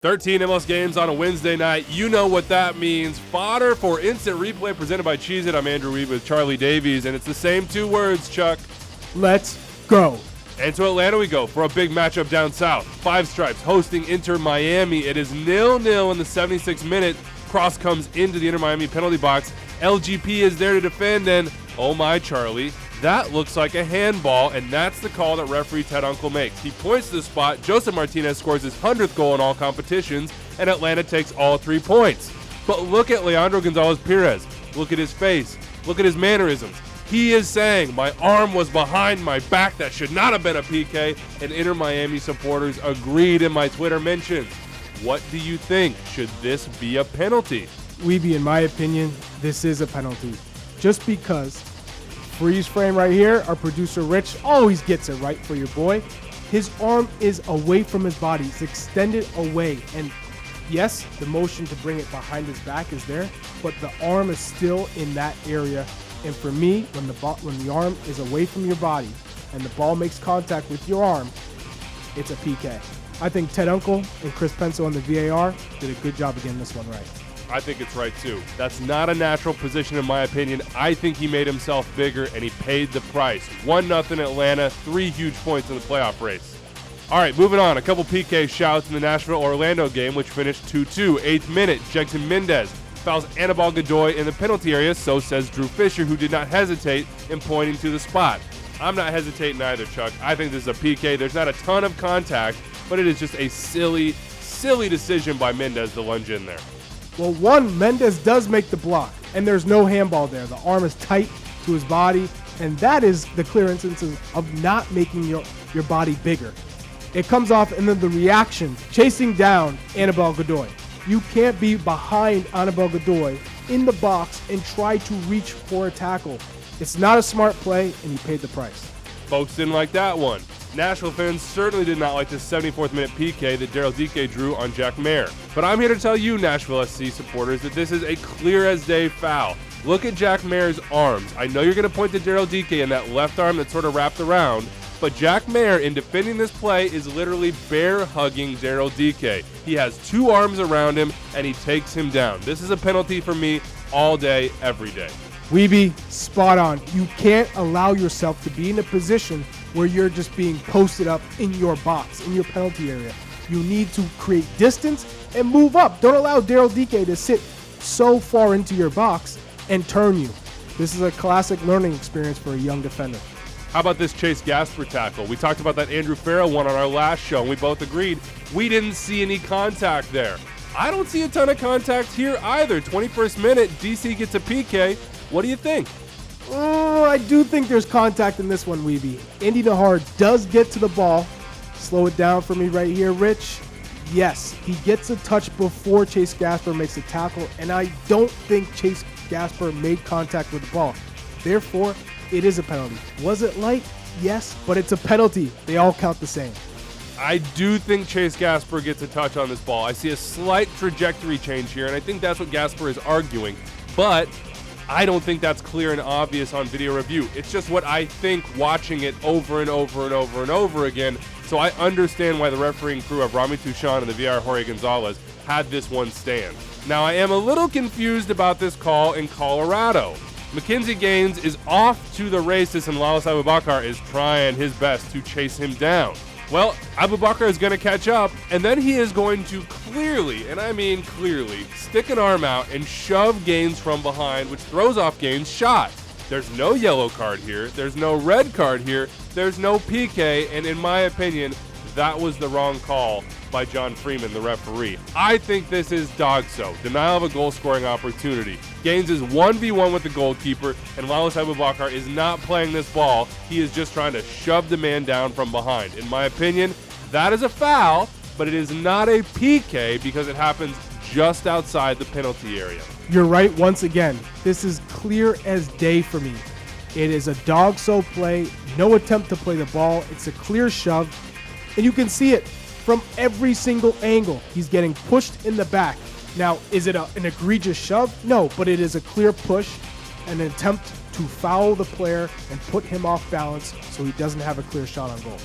13 MLS games on a Wednesday night. You know what that means. Fodder for Instant Replay presented by Cheez-It. I'm Andrew Wiebe with Charlie Davies, and it's the same two words, Chuck. Let's go. And to Atlanta we go for a big matchup down south. Five Stripes hosting Inter Miami. It is 0-0 in the 76th minute. Cross comes into the Inter Miami penalty box. LGP is there to defend, and oh my, Charlie, that looks like a handball, and that's the call that referee Ted Unkel makes. He points to the spot. Joseph Martinez scores his 100th goal in all competitions, and Atlanta takes all 3 points. But look at Leandro Gonzalez-Pirez. Look at his face. Look at his mannerisms. He is saying, my arm was behind my back. That should not have been a PK, and Inter Miami supporters agreed in my Twitter mentions. What do you think? Should this be a penalty? Wiebe, in my opinion, this is a penalty. Just because freeze frame right here, our producer Rich always gets it right for your boy. His arm is away from his body. It's extended away. And yes, the motion to bring it behind his back is there, but the arm is still in that area. And for me, when the arm is away from your body and the ball makes contact with your arm, it's a PK. I think Ted Unkel and Chris Penso on the VAR did a good job of getting this one right. I think it's right too. That's not a natural position in my opinion. I think he made himself bigger and he paid the price. 1-0 Atlanta, 3 huge points in the playoff race. All right, moving on. A couple PK shouts in the Nashville-Orlando game, which finished 2-2. 8th minute, Jegson Mendez fouls Anibal Godoy in the penalty area, so says Drew Fisher, who did not hesitate in pointing to the spot. I'm not hesitating either, Chuck. I think this is a PK. There's not a ton of contact, but it is just a silly, silly decision by Mendez to lunge in there. Well, one, Mendez does make the block, and there's no handball there. The arm is tight to his body, and that is the clear instance of not making your body bigger. It comes off, and then the reaction, chasing down Anibal Godoy. You can't be behind Anibal Godoy in the box and try to reach for a tackle. It's not a smart play, and you paid the price. Folks didn't like that one. Nashville fans certainly did not like the 74th minute PK that Daryl Dike drew on Jack Mayer. But I'm here to tell you, Nashville SC supporters, that this is a clear as day foul. Look at Jack Mayer's arms. I know you're going to point to Daryl Dike and that left arm that's sort of wrapped around, but Jack Mayer, in defending this play, is literally bear hugging Daryl Dike. He has 2 arms around him, and he takes him down. This is a penalty for me all day, every day. Wiebe, spot on. You can't allow yourself to be in a position where you're just being posted up in your box, in your penalty area. You need to create distance and move up. Don't allow Daryl Dike to sit so far into your box and turn you. This is a classic learning experience for a young defender. How about this Chase Gasper tackle? We talked about that Andrew Farrell one on our last show, and we both agreed we didn't see any contact there. I don't see a ton of contact here either. 21st minute, DC gets a PK. What do you think? Oh, I do think there's contact in this one, Wiebe. Andy Nahar does get to the ball. Slow it down for me right here, Rich. Yes, he gets a touch before Chase Gasper makes a tackle, and I don't think Chase Gasper made contact with the ball. Therefore, it is a penalty. Was it light? Yes, but it's a penalty. They all count the same. I do think Chase Gasper gets a touch on this ball. I see a slight trajectory change here, and I think that's what Gasper is arguing. But I don't think that's clear and obvious on video review. It's just what I think watching it over and over and over and over again. So I understand why the refereeing crew of Rami Touchon and the VR Jorge Gonzalez had this one stand. Now I am a little confused about this call in Colorado. Mackenzie Gaines is off to the races and Lalas Abubakar is trying his best to chase him down. Well, Abubakar is going to catch up, and then he is going to clearly, and I mean clearly, stick an arm out and shove Gaines from behind, which throws off Gaines' shot. There's no yellow card here. There's no red card here. There's no PK, and in my opinion, that was the wrong call by John Freeman, the referee. I think this is DOGSO, denial of a goal-scoring opportunity. Gaines is 1v1 with the goalkeeper, and Lalas Abubakar is not playing this ball. He is just trying to shove the man down from behind. In my opinion, that is a foul, but it is not a PK because it happens just outside the penalty area. You're right once again. This is clear as day for me. It is a DOGSO play, no attempt to play the ball. It's a clear shove, and you can see it from every single angle. He's getting pushed in the back. Now, is it an egregious shove? No, but it is a clear push, an attempt to foul the player and put him off balance so he doesn't have a clear shot on goal.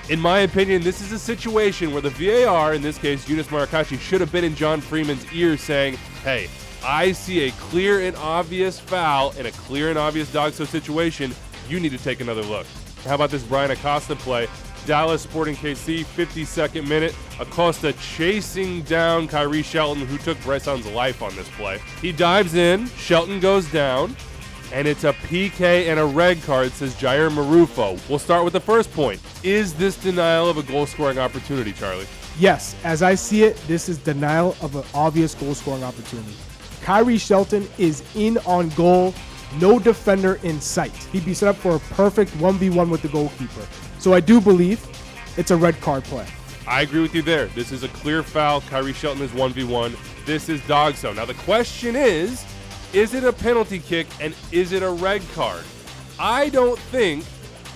In my opinion, this is a situation where the VAR, in this case Eunice Marakachi, should have been in John Freeman's ear saying, hey, I see a clear and obvious foul in a clear and obvious DOGSO situation. You need to take another look. How about this Brian Acosta play? Dallas Sporting KC, 52nd minute. Acosta chasing down Kyrie Shelton, who took Bresson's life on this play. He dives in, Shelton goes down, and it's a PK and a red card, says Jair Marufo. We'll start with the first point. Is this denial of a goal-scoring opportunity, Charlie? Yes, as I see it, this is denial of an obvious goal-scoring opportunity. Kyrie Shelton is in on goal, no defender in sight. He'd be set up for a perfect 1v1 with the goalkeeper. So I do believe it's a red card play. I agree with you there. This is a clear foul. Kyrie Shelton is 1v1. This is DOGSO. Now the question is it a penalty kick and is it a red card? I don't think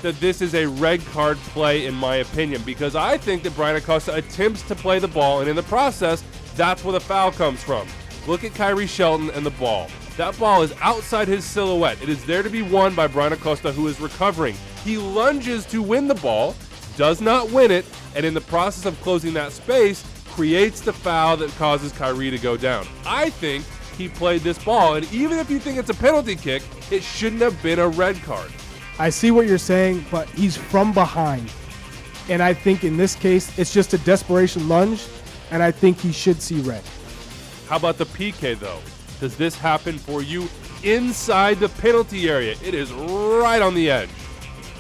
that this is a red card play in my opinion, because I think that Brian Acosta attempts to play the ball, and in the process, that's where the foul comes from. Look at Kyrie Shelton and the ball. That ball is outside his silhouette. It is there to be won by Brian Acosta, who is recovering. He lunges to win the ball, does not win it, and in the process of closing that space, creates the foul that causes Kyrie to go down. I think he played this ball, and even if you think it's a penalty kick, it shouldn't have been a red card. I see what you're saying, but he's from behind. And I think in this case, it's just a desperation lunge, and I think he should see red. How about the PK, though? Does this happen for you inside the penalty area? It is right on the edge.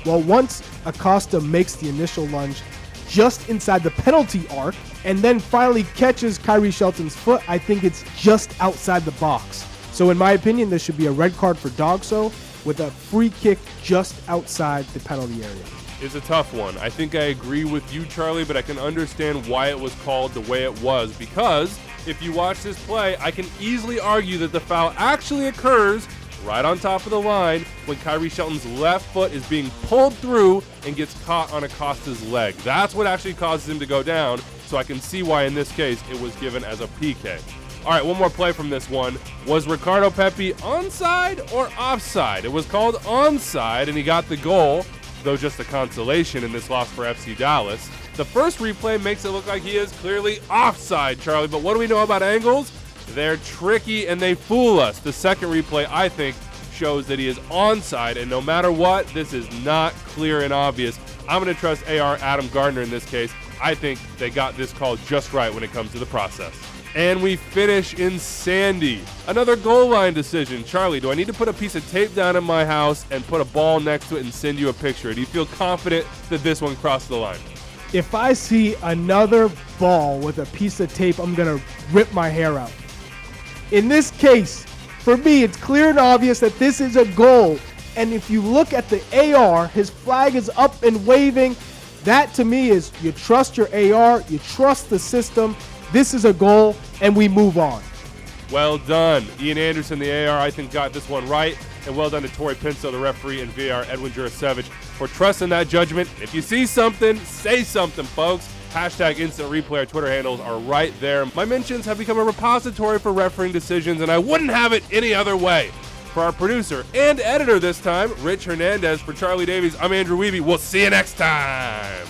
Well, once Acosta makes the initial lunge just inside the penalty arc and then finally catches Kyrie Shelton's foot, I think it's just outside the box. So in my opinion, there should be a red card for DOGSO with a free kick just outside the penalty area. It's a tough one. I think I agree with you, Charlie, but I can understand why it was called the way it was, because if you watch this play, I can easily argue that the foul actually occurs right on top of the line when Kyrie Shelton's left foot is being pulled through and gets caught on Acosta's leg. That's what actually causes him to go down, so I can see why in this case it was given as a PK. All right, one more play from this one. Was Ricardo Pepi onside or offside? It was called onside, and he got the goal, though just a consolation in this loss for FC Dallas. The first replay makes it look like he is clearly offside, Charlie, but what do we know about angles? They're tricky and they fool us. The second replay, I think, shows that he is onside, and no matter what, this is not clear and obvious. I'm going to trust AR Adam Gardner in this case. I think they got this call just right when it comes to the process. And we finish in Sandy. Another goal line decision. Charlie, do I need to put a piece of tape down in my house and put a ball next to it and send you a picture? Do you feel confident that this one crossed the line? If I see another ball with a piece of tape, I'm going to rip my hair out. In this case, for me, it's clear and obvious that this is a goal. And if you look at the AR, his flag is up and waving. That to me is you trust your AR, you trust the system. This is a goal, and we move on. Well done. Ian Anderson, the AR, I think got this one right. And well done to Tori Pinso, the referee, and VAR Edwin Jurasevich for trusting that judgment. If you see something, say something, folks. Hashtag Instant Replay. Our Twitter handles are right there. My mentions have become a repository for refereeing decisions, and I wouldn't have it any other way. For our producer and editor this time, Rich Hernandez, for Charlie Davies, I'm Andrew Wiebe. We'll see you next time.